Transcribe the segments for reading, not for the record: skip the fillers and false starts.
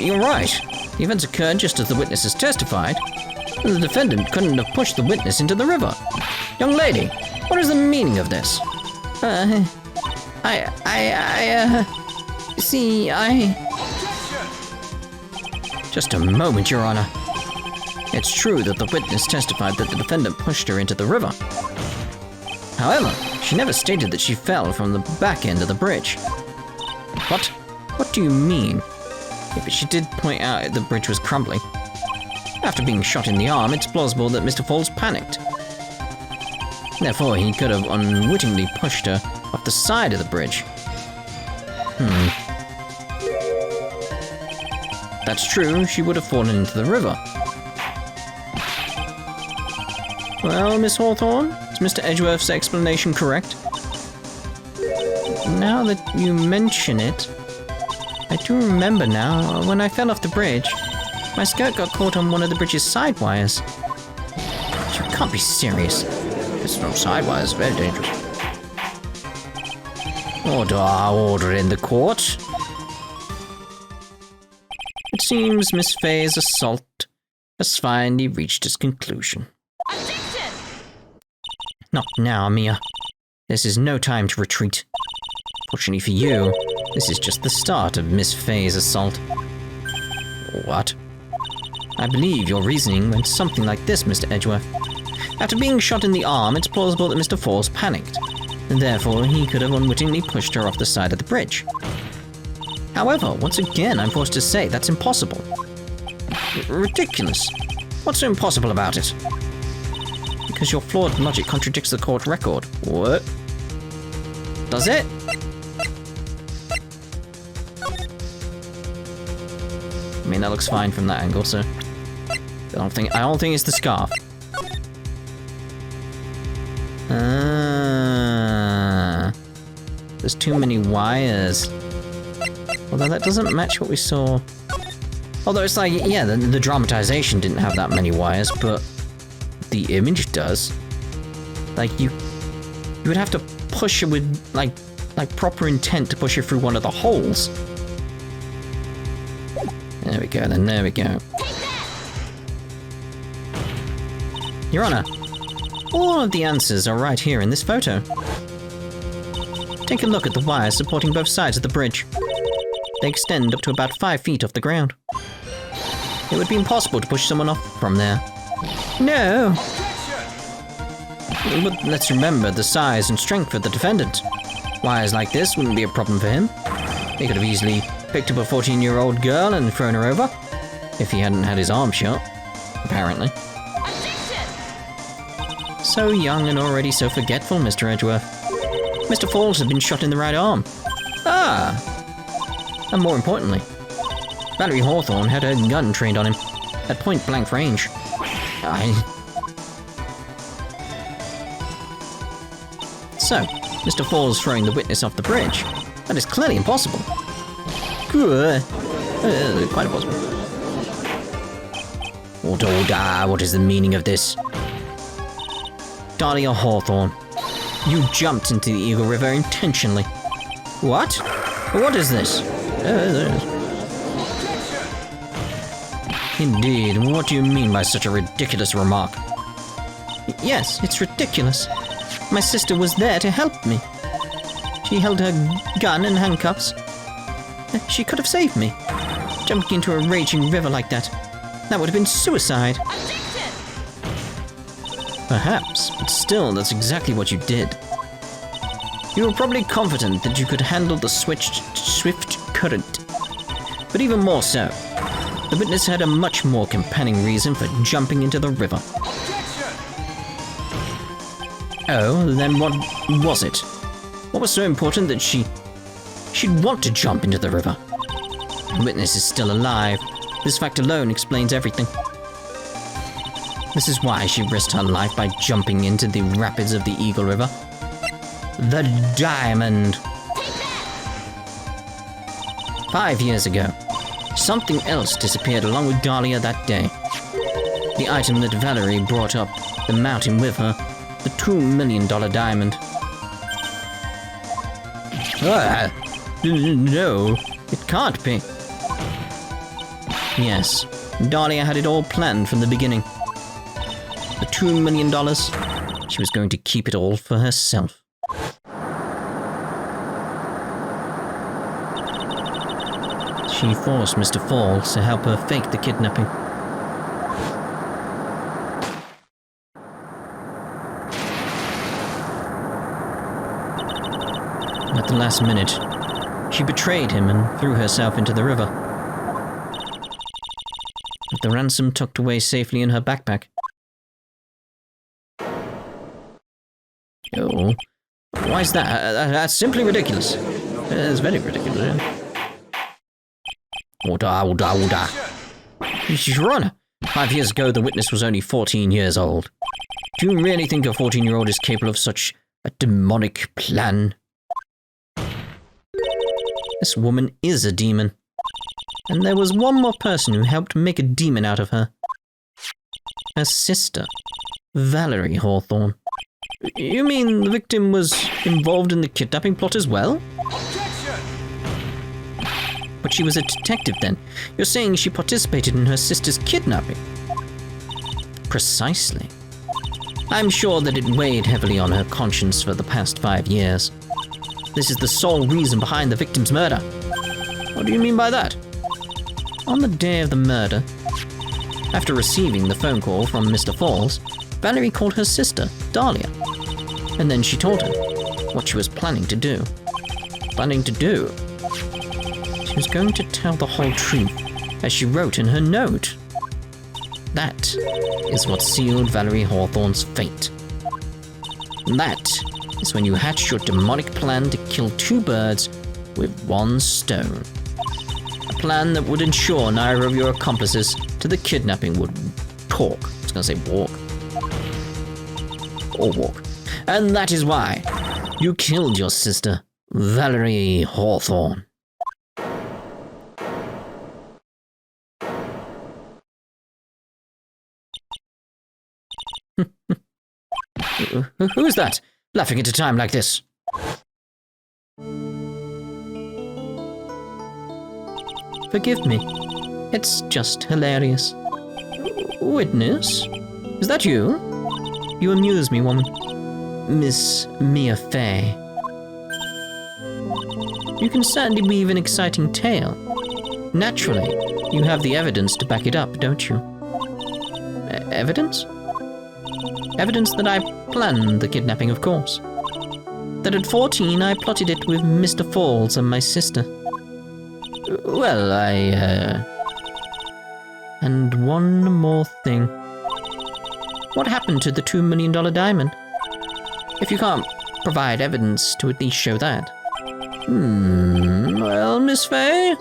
You're right. The events occurred just as the witnesses testified. The defendant couldn't have pushed the witness into the river. Young lady, what is the meaning of this? Just a moment, Your Honor. It's true that the witness testified that the defendant pushed her into the river. However, she never stated that she fell from the back end of the bridge. What? What do you mean? Yeah, but she did point out the bridge was crumbling. After being shot in the arm, it's plausible that Mr. Falls panicked. Therefore, he could have unwittingly pushed her off the side of the bridge. That's true, she would have fallen into the river. Well, Miss Hawthorne, is Mr. Edgeworth's explanation correct? Now that you mention it, I do remember now, when I fell off the bridge, my skirt got caught on one of the bridge's side wires. You can't be serious. It's no side wires, very dangerous. Order in the court. It seems Miss Faye's assault has finally reached its conclusion. Objection! Not now, Mia. This is no time to retreat. Fortunately for you, this is just the start of Miss Faye's assault. What? I believe your reasoning went something like this, Mr. Edgeworth. After being shot in the arm, it's plausible that Mr. Falls panicked, and therefore he could have unwittingly pushed her off the side of the bridge. However, once again, I'm forced to say that's impossible. Ridiculous. What's so impossible about it? Because your flawed logic contradicts the court record. What? Does it? I mean, that looks fine from that angle, so I don't think it's the scarf. There's too many wires. Although that doesn't match what we saw. Although it's like, yeah, the dramatization didn't have that many wires, but the image does. Like, you would have to push it with, like proper intent to push it through one of the holes. There we go, then, there we go. Your Honor, all of the answers are right here in this photo. Take a look at the wires supporting both sides of the bridge. They extend up to about 5 feet off the ground. It would be impossible to push someone off from there. No! But let's remember the size and strength of the defendant. Wires like this wouldn't be a problem for him. He could have easily picked up a 14-year-old girl and thrown her over, if he hadn't had his arm shot, apparently. Objection! So young and already so forgetful, Mr. Edgeworth. Mr. Falls had been shot in the right arm. And more importantly, Valerie Hawthorne had her gun trained on him, at point-blank range. So, Mr. Falls throwing the witness off the bridge. That is clearly impossible. Good. Quite impossible. What is the meaning of this? Dahlia Hawthorne, you jumped into the Eagle River intentionally. What? What is this? Indeed, what do you mean by such a ridiculous remark? Yes, it's ridiculous. My sister was there to help me. She held her gun in handcuffs. She could have saved me. Jumping into a raging river like that. That would have been suicide. Objection! Perhaps, but still, that's exactly what you did. You were probably confident that you could handle the swift current. But even more so, the witness had a much more compelling reason for jumping into the river. Oh, then what was it? What was so important that she'd want to jump into the river? The witness is still alive. This fact alone explains everything. This is why she risked her life by jumping into the rapids of the Eagle River. The diamond! 5 years ago, something else disappeared along with Dahlia that day. The item that Valerie brought up the mountain with her, the $2 million diamond. No, it can't be. Yes, Dahlia had it all planned from the beginning. The $2 million, she was going to keep it all for herself. She forced Mr. Falls to help her fake the kidnapping. At the last minute, she betrayed him and threw herself into the river. With the ransom tucked away safely in her backpack. Oh, why is that? That's simply ridiculous. It's very ridiculous. Order. Your Honor, 5 years ago the witness was only 14 years old. Do you really think a 14-year-old is capable of such a demonic plan? This woman is a demon. And there was one more person who helped make a demon out of her. Her sister, Valerie Hawthorne. You mean the victim was involved in the kidnapping plot as well? Objection! But she was a detective then. You're saying she participated in her sister's kidnapping? Precisely. I'm sure that it weighed heavily on her conscience for the past 5 years. This is the sole reason behind the victim's murder. What do you mean by that? On the day of the murder, after receiving the phone call from Mr. Falls, Valerie called her sister, Dahlia. And then she told her what she was planning to do. She was going to tell the whole truth, as she wrote in her note. That is what sealed Valerie Hawthorne's fate. That is when you hatch your demonic plan to kill 2 birds with 1 stone. A plan that would ensure neither of your accomplices to the kidnapping would talk. I was going to say walk. Or walk. And that is why you killed your sister, Valerie Hawthorne. Who's that? Laughing at a time like this? Forgive me. It's just hilarious. Witness? Is that you? You amuse me, woman. Miss Mia Fey. You can certainly weave an exciting tale. Naturally, you have the evidence to back it up, don't you? Evidence? Evidence that I planned the kidnapping, of course. That at 14 I plotted it with Mr. Falls and my sister. Well, And one more thing. What happened to the $2 million diamond? If you can't provide evidence to at least show that. Well, Miss Fey?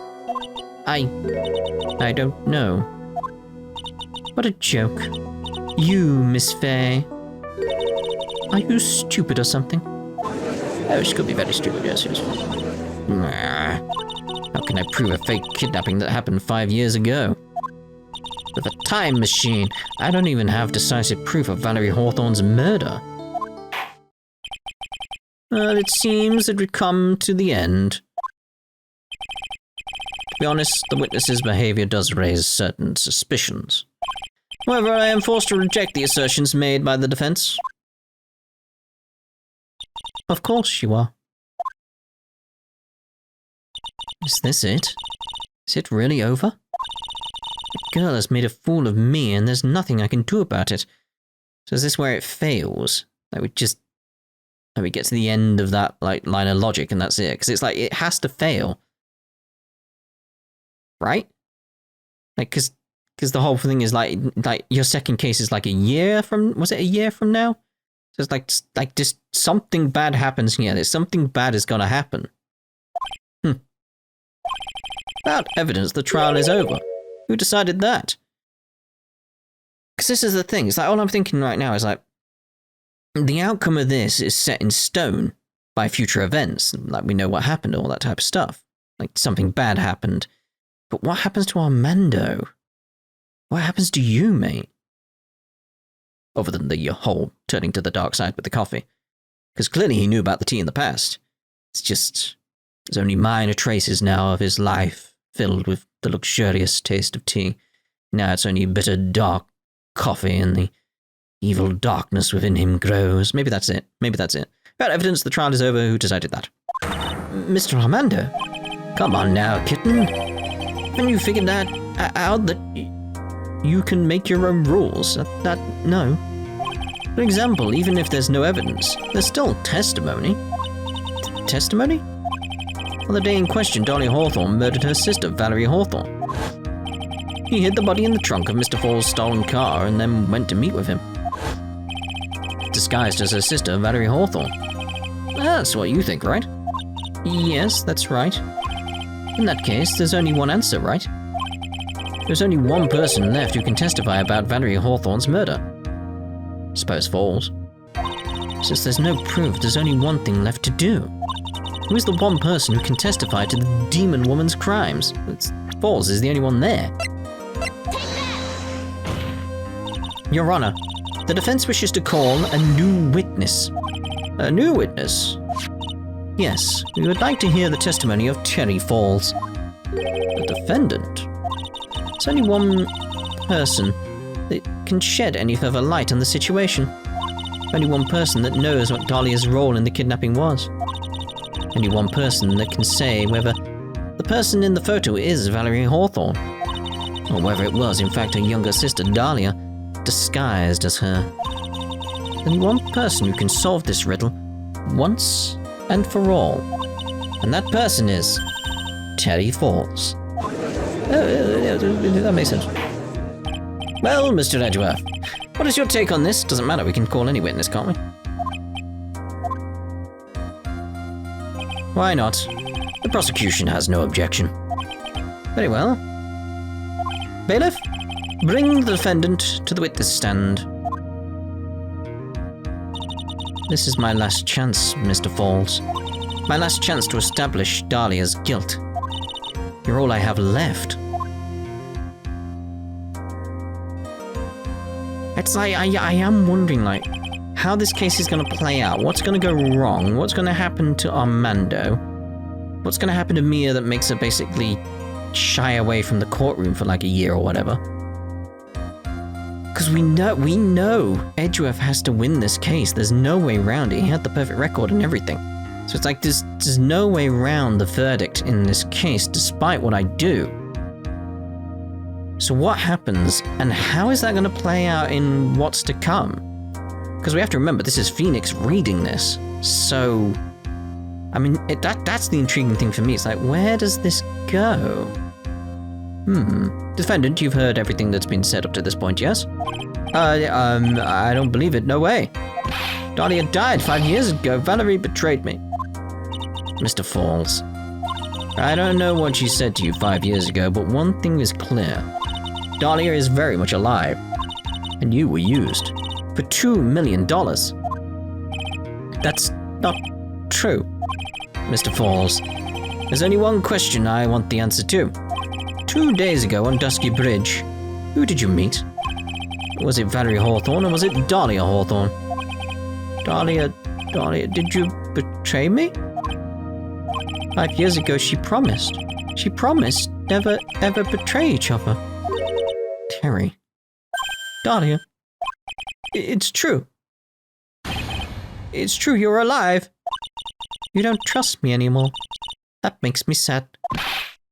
I don't know. What a joke. You, Miss Fey. Are you stupid or something? Oh, she could be very stupid, yes. How can I prove a fake kidnapping that happened 5 years ago? With a time machine, I don't even have decisive proof of Valerie Hawthorne's murder. Well, it seems that we've come to the end. To be honest, the witness's behavior does raise certain suspicions. However, I am forced to reject the assertions made by the defense. Of course you are. Is this it? Is it really over? The girl has made a fool of me and there's nothing I can do about it. So is this where it fails? Like we get to the end of that line of logic and that's it? Because it's like, it has to fail. Right? Like, because the whole thing is like your second case is like a year from, was it a year from now? So it's like just something bad happens here. There's something bad is gonna happen. Without evidence, the trial is over. Who decided that? Because this is the thing. It's like, all I'm thinking right now is like, the outcome of this is set in stone by future events. Like, we know what happened, all that type of stuff. Like, something bad happened. But what happens to Armando? What happens to you, mate? Other than the whole turning to the dark side with the coffee. Because clearly he knew about the tea in the past. It's just, there's only minor traces now of his life filled with the luxurious taste of tea. Now it's only bitter, dark coffee, and the evil darkness within him grows. Maybe that's it. Without evidence, the trial is over. Who decided that? Mr. Armando? Come on now, kitten. Haven't you figured that out, that you can make your own rules? No. For example, even if there's no evidence, there's still testimony. Testimony? On the day in question, Dahlia Hawthorne murdered her sister, Valerie Hawthorne. He hid the body in the trunk of Mr. Fall's stolen car and then went to meet with him, disguised as her sister, Valerie Hawthorne. That's what you think, right? Yes, that's right. In that case, there's only one answer, right? There's only one person left who can testify about Valerie Hawthorne's murder. Suppose Falls. Since there's no proof, there's only one thing left to do. Who is the one person who can testify to the demon woman's crimes? Falls is the only one there. Your Honor, the defense wishes to call a new witness. A new witness? Yes, we would like to hear the testimony of Terry Falls. The defendant? There's only one person that can shed any further light on the situation. Only one person that knows what Dahlia's role in the kidnapping was. Only one person that can say whether the person in the photo is Valerie Hawthorne, or whether it was in fact her younger sister Dahlia, disguised as her. Only one person who can solve this riddle once and for all. And that person is Terry Falls. That makes sense. Well, Mr. Edgeworth, what is your take on this? Doesn't matter, we can call any witness, can't we? Why not? The prosecution has no objection. Very well. Bailiff, bring the defendant to the witness stand. This is my last chance, Mr. Falls. My last chance to establish Dahlia's guilt. You're all I have left. I am wondering, how this case is going to play out. What's going to go wrong? What's going to happen to Armando? What's going to happen to Mia that makes her basically shy away from the courtroom for a year or whatever? Because we know Edgeworth has to win this case. There's no way around it. He had the perfect record and everything. So it's there's no way around the verdict in this case, despite what I do. So what happens, and how is that going to play out in what's to come? Because we have to remember, this is Phoenix reading this. So, that's the intriguing thing for me. It's where does this go? Defendant, you've heard everything that's been said up to this point, yes? I don't believe it, no way. Dahlia died 5 years ago. Valerie betrayed me. Mr. Falls, I don't know what she said to you 5 years ago, but one thing is clear. Dahlia is very much alive, and you were used for $2 million. That's not true, Mr. Falls. There's only one question I want the answer to. 2 days ago on Dusky Bridge, who did you meet? Was it Valerie Hawthorne or was it Dahlia Hawthorne? Dahlia, did you betray me? 5 years ago she promised. She promised never ever betray each other. Terry. Dahlia. It's true. It's true, you're alive. You don't trust me anymore. That makes me sad.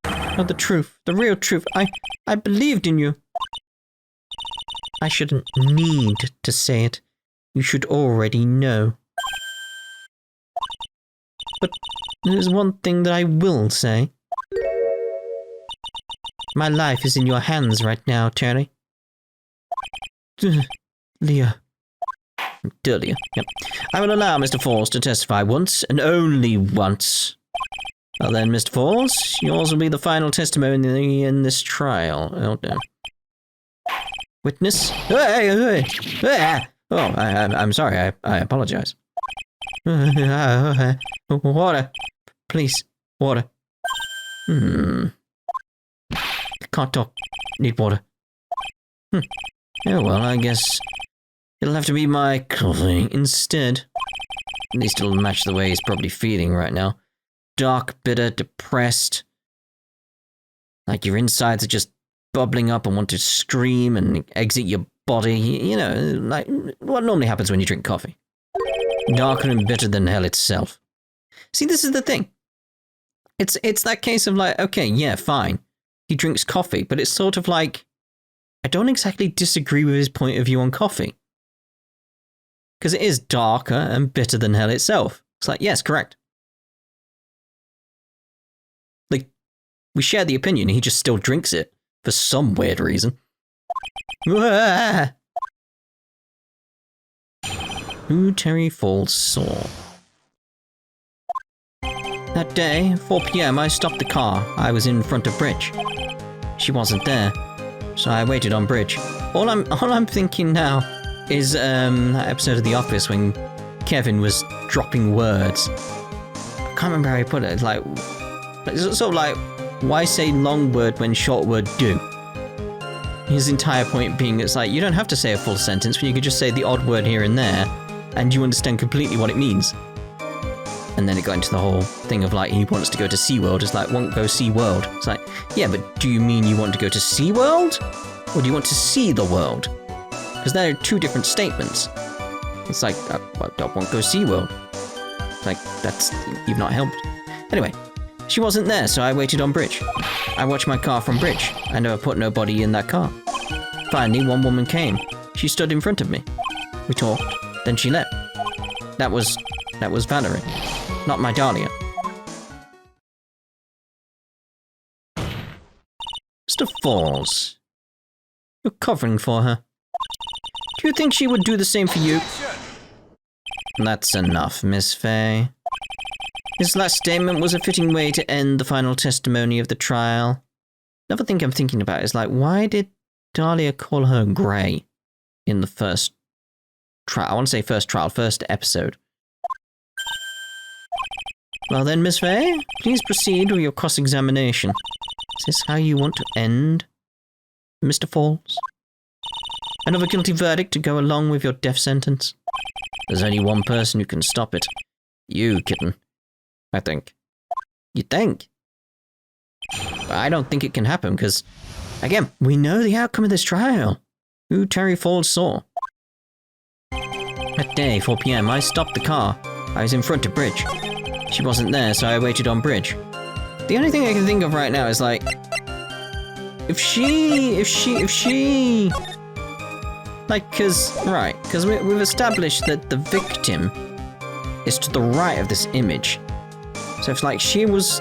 Oh, the truth, the real truth. I believed in you. I shouldn't need to say it. You should already know. But there's one thing that I will say. My life is in your hands right now, Terry. Dahlia. Yep. I will allow Mr. Falls to testify once and only once. Well then, Mr. Falls, yours will be the final testimony in this trial. Oh, no. Witness? Oh, I'm sorry. I apologize. Water. Please. Water. Can't talk. Need water. Oh, well, I guess it'll have to be my coffee instead. At least it'll match the way he's probably feeling right now. Dark, bitter, depressed. Like your insides are just bubbling up and want to scream and exit your body. You know, like what normally happens when you drink coffee. Darker and bitter than hell itself. See, this is the thing. It's that case of like, okay, yeah, fine. He drinks coffee, but it's sort of like, I don't exactly disagree with his point of view on coffee. Because it is darker and bitter than hell itself. It's like, yes, correct. Like, we share the opinion, he just still drinks it for some weird reason. Who Terry Falls saw. That day, 4 p.m., I stopped the car. I was in front of Bridge. She wasn't there, so I waited on Bridge. All I'm thinking now is that episode of The Office when Kevin was dropping words. I can't remember how he put it. It's like, it's sort of like, why say long word when short word do? His entire point being, it's like, you don't have to say a full sentence when you could just say the odd word here and there, and you understand completely what it means. And then it got into the whole thing of like, he wants to go to SeaWorld. It's like, won't go SeaWorld. It's like, yeah, but do you mean you want to go to SeaWorld? Or do you want to see the world? Because they're two different statements. It's like, I won't go SeaWorld. It's like, you've not helped. Anyway, she wasn't there, so I waited on Bridge. I watched my car from Bridge. I never put nobody in that car. Finally, one woman came. She stood in front of me. We talked, then she left. That was Valerie. Not my Dahlia. Mr. Falls. You're covering for her. Do you think she would do the same for you? That's enough, Miss Faye. His last statement was a fitting way to end the final testimony of the trial. Another thing I'm thinking about is like, why did Dahlia call her Grey in the first trial? I want to say first trial, first episode. Well then, Miss Faye, please proceed with your cross-examination. Is this how you want to end, Mr. Falls? Another guilty verdict to go along with your death sentence? There's only one person who can stop it. You, kitten. I think. You think? But I don't think it can happen, because, again, we know the outcome of this trial. Who Terry Falls saw. That day, 4 p.m., I stopped the car. I was in front of Bridge. She wasn't there, so I waited on Bridge. The only thing I can think of right now is like, if she, like, cause we've established that the victim is to the right of this image. So if like she was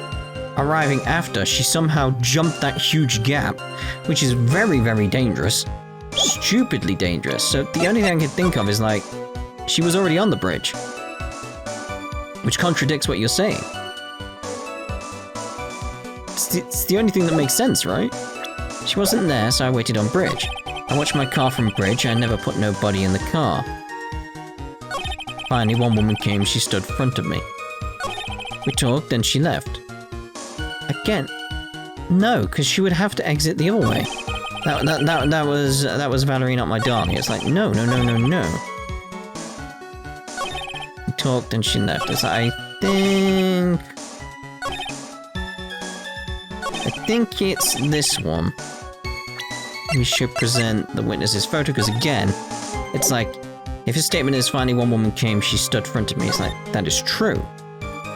arriving after, she somehow jumped that huge gap, which is very, very dangerous. Stupidly dangerous. So the only thing I can think of is like, she was already on the bridge. Which contradicts what you're saying. It's the only thing that makes sense, right? She wasn't there, so I waited on Bridge. I watched my car from Bridge, I never put nobody in the car. Finally, one woman came, she stood in front of me. We talked, then she left. Again, no, because she would have to exit the other way. That was Valerie, not my Dahlia. It's like, no. We talked, then she left. It's like, I think it's this one. We should present the witness's photo, because again, it's like, if his statement is finally one woman came, she stood in front of me, it's like, that is true.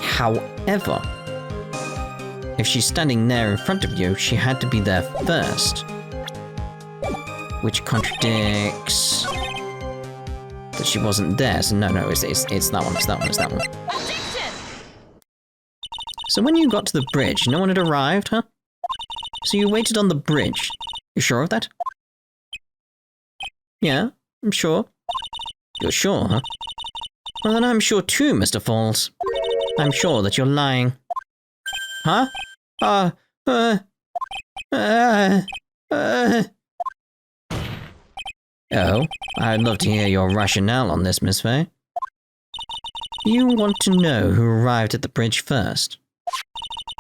However, if she's standing there in front of you, she had to be there first. Which contradicts that she wasn't there, so no, it's that one. So when you got to the bridge, no one had arrived, huh? So you waited on the bridge. You sure of that? Yeah, I'm sure. You're sure, huh? Well, then I'm sure too, Mr. Falls. I'm sure that you're lying. Huh? Oh, I'd love to hear your rationale on this, Miss Faye. You want to know who arrived at the bridge first?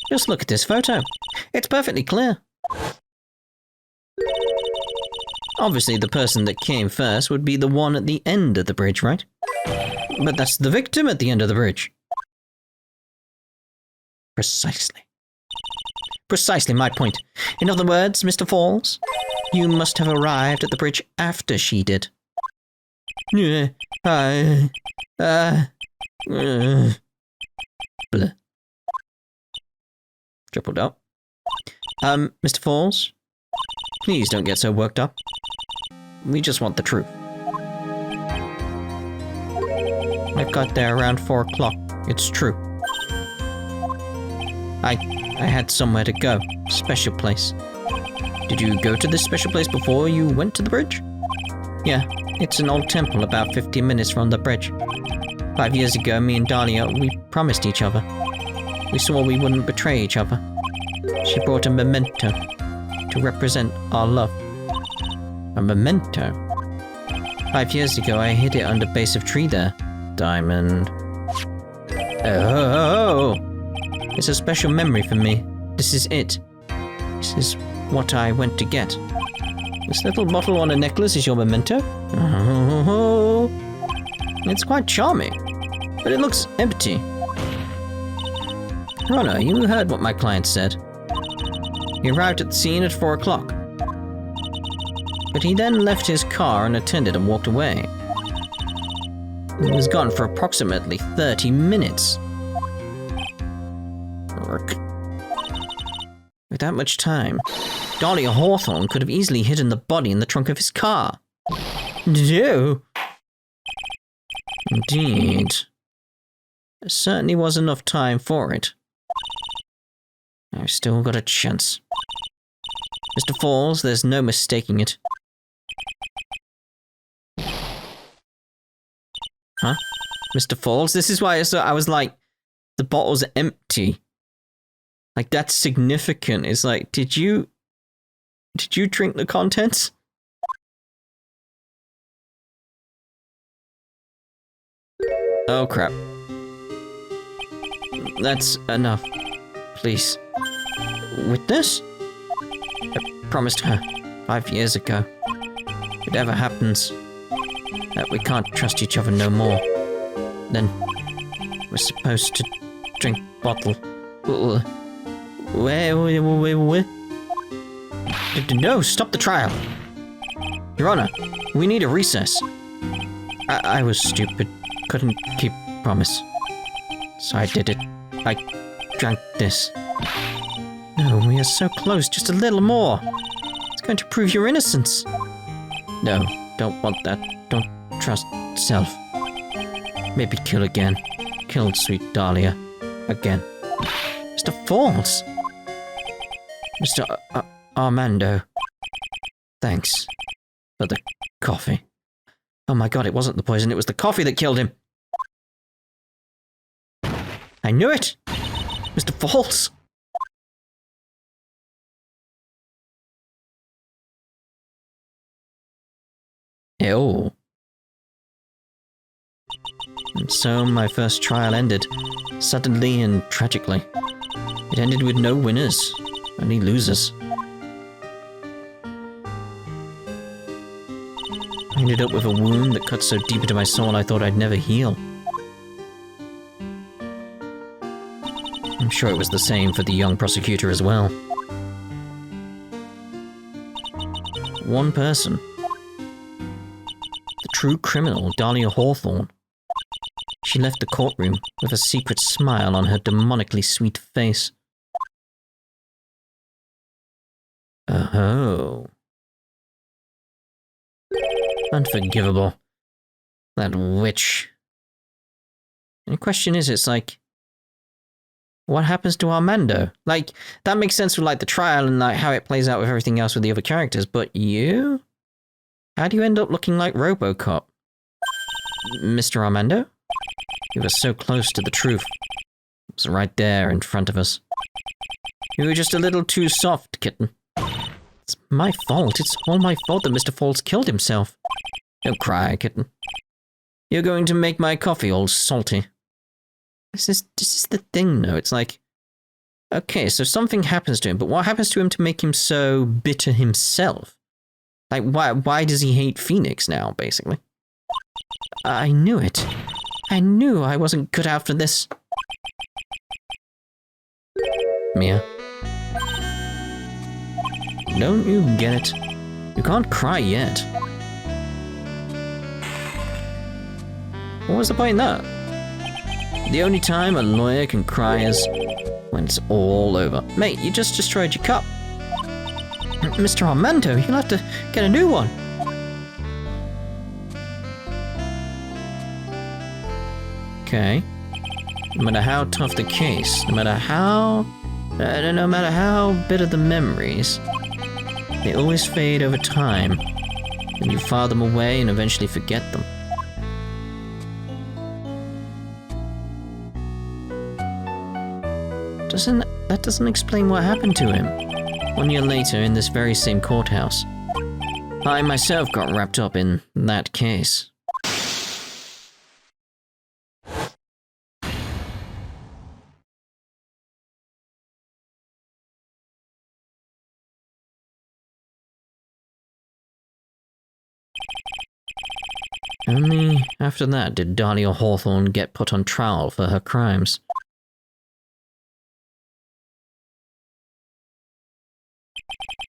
Just look at this photo. It's perfectly clear. Obviously, the person that came first would be the one at the end of the bridge, right? But that's the victim at the end of the bridge. Precisely. precisely my point. In other words, Mr. Falls, you must have arrived at the bridge after she did. Blah. Tripled up. Mr. Falls, please don't get so worked up. We just want the truth. I got there around 4 o'clock. It's true. I had somewhere to go. Special place. Did you go to this special place before you went to the bridge? Yeah, it's an old temple about 15 minutes from the bridge. 5 years ago, me and Dahlia, we promised each other. We swore we wouldn't betray each other. She brought a memento to represent our love. A memento? 5 years ago, I hid it under base of tree there. Diamond. Oh! It's a special memory for me. This is it. This is what I went to get. This little bottle on a necklace is your memento? Oh! It's quite charming, but it looks empty. Rona, you heard what my client said. He arrived at the scene at 4 o'clock. But he then left his car unattended and walked away. He was gone for approximately 30 minutes. With that much time, Dahlia Hawthorne could have easily hidden the body in the trunk of his car. No. Indeed. There certainly was enough time for it. I've still got a chance. Mr. Falls, there's no mistaking it. Huh? Mr. Falls? This is why I was like, the bottle's empty. Like, that's significant. It's like, did you drink the contents? Oh, crap. That's enough. Please. Witness? I promised her 5 years ago. If it ever happens that we can't trust each other no more, then we're supposed to drink bottle. Where? No, stop the trial. Your Honor, we need a recess. I was stupid. Couldn't keep promise. So I did it. I drank this. No, we are so close. Just a little more. It's going to prove your innocence. No, don't want that. Don't trust self. Maybe kill again. Killed sweet Dahlia. Again. Mr. Falls. Mr. Armando. Thanks for the coffee. Oh my god, it wasn't the poison, it was the coffee that killed him. I knew it! Mr. Falls! Ew. And so my first trial ended, suddenly and tragically. It ended with no winners, only losers. I ended up with a wound that cut so deep into my soul I thought I'd never heal. I'm sure it was the same for the young prosecutor as well. One person. The true criminal, Dahlia Hawthorne. She left the courtroom with a secret smile on her demonically sweet face. Oh. Unforgivable. That witch. And the question is, it's like, what happens to Armando? Like, that makes sense with, like, the trial and, like, how it plays out with everything else with the other characters, but you? How do you end up looking like RoboCop? Mr. Armando? You were so close to the truth. It was right there in front of us. You were just a little too soft, kitten. It's my fault. It's all my fault that Mr. Falls killed himself. Don't cry, kitten. You're going to make my coffee all salty. This is the thing, though. It's like, okay, so something happens to him, but what happens to him to make him so bitter himself? Like, why does he hate Pheonix now, basically? I knew it. I knew I wasn't cut out for this. Mia. Don't you get it? You can't cry yet. What was the point in that? The only time a lawyer can cry is when it's all over. Mate, you just destroyed your cup. Mr. Armando, you'll have to get a new one. Okay. No matter how tough the case, no matter how bitter the memories, they always fade over time, and you file them away and eventually forget them. That doesn't explain what happened to him. 1 year later, in this very same courthouse, I myself got wrapped up in that case. Only after that did Dahlia Hawthorne get put on trial for her crimes.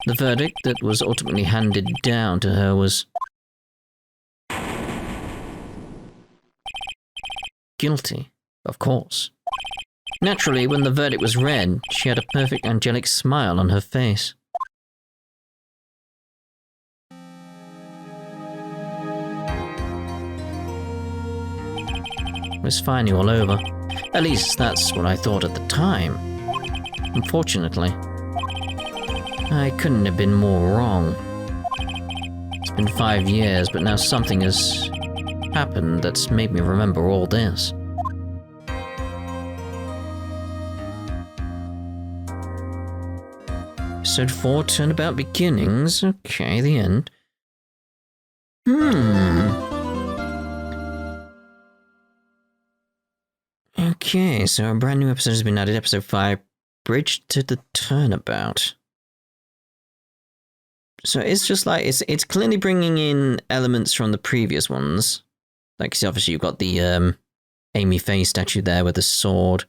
The verdict that was ultimately handed down to her was guilty, of course. Naturally, when the verdict was read, she had a perfect angelic smile on her face. It was finally all over. At least that's what I thought at the time. Unfortunately, I couldn't have been more wrong. It's been 5 years, but now something has happened that's made me remember all this. Episode 4, Turnabout Beginnings. Okay, the end. Okay, so a brand new episode has been added. Episode 5, Bridge to the Turnabout. So it's just like, it's clearly bringing in elements from the previous ones. Like, see, obviously you've got the Amy Faye statue there with the sword.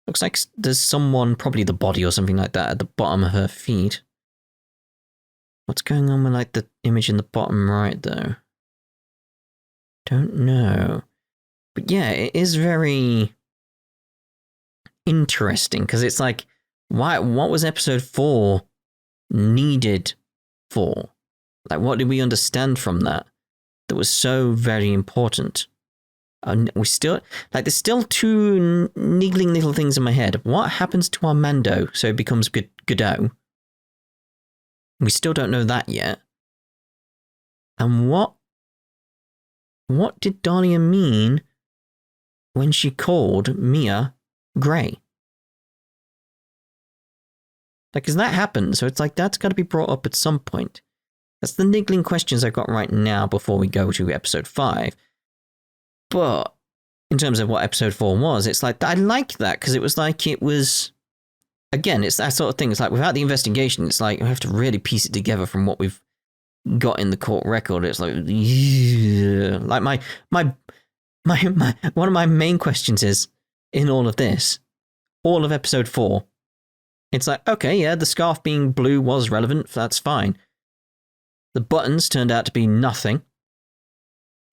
Looks like there's someone, probably the body or something like that, at the bottom of her feet. What's going on with, like, the image in the bottom right, though? Don't know. But yeah, it is very interesting, because it's like, what was episode 4 needed for? Like, what did we understand from that was so very important? And we still, like, there's still two niggling little things in my head. What happens to Armando so he becomes Gadot? We still don't know that yet. And what did Dahlia mean when she called Mia Grey? Like, because that happened, so it's like, that's got to be brought up at some point. That's the niggling questions I've got right now before we go to episode 5. But in terms of what episode 4 was, it's like, I like that, because it was like, it was, again, it's that sort of thing. It's like, without the investigation, it's like, I have to really piece it together from what we've got in the court record. It's like, yeah. Like, my one of my main questions is, in all of this, all of episode 4, it's like, okay, yeah, the scarf being blue was relevant, that's fine. The buttons turned out to be nothing,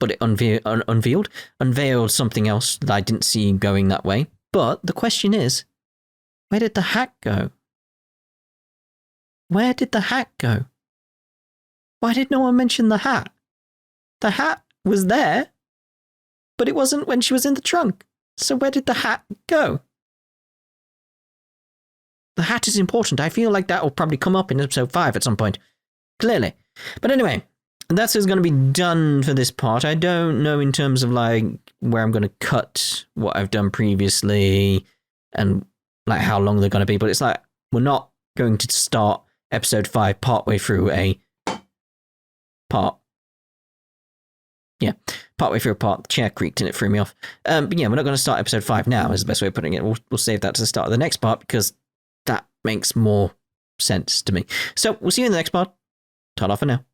but it unveiled something else that I didn't see going that way. But the question is, where did the hat go? Where did the hat go? Why did no one mention the hat? The hat was there, but it wasn't when she was in the trunk. So where did the hat go? The hat is important. I feel like that will probably come up in episode 5 at some point. Clearly. But anyway, that's going to be done for this part. I don't know in terms of, like, where I'm going to cut what I've done previously and, like, how long they're going to be. But it's like, we're not going to start episode 5 partway through a part. Yeah, partway through a part. The chair creaked and it threw me off. But yeah, we're not going to start episode 5 now, is the best way of putting it. We'll save that to the start of the next part, because that makes more sense to me. So we'll see you in the next part. Ta-da for now.